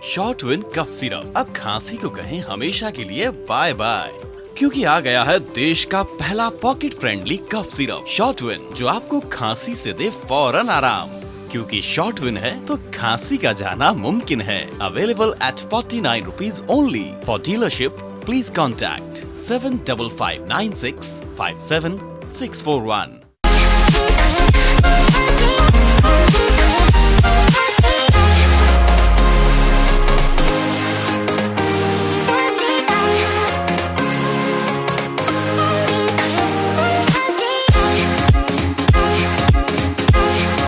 शॉर्टविन cough syrup अब खांसी को कहें हमेशा के लिए बाय बाय, क्योंकि आ गया है देश का पहला पॉकेट फ्रेंडली कफ सिरप शॉर्टविन, जो आपको खांसी से दे फौरन आराम। क्योंकि शॉर्टविन है तो खांसी का जाना मुमकिन है। Available at 49 rupees only. For dealership please contact 7559657641।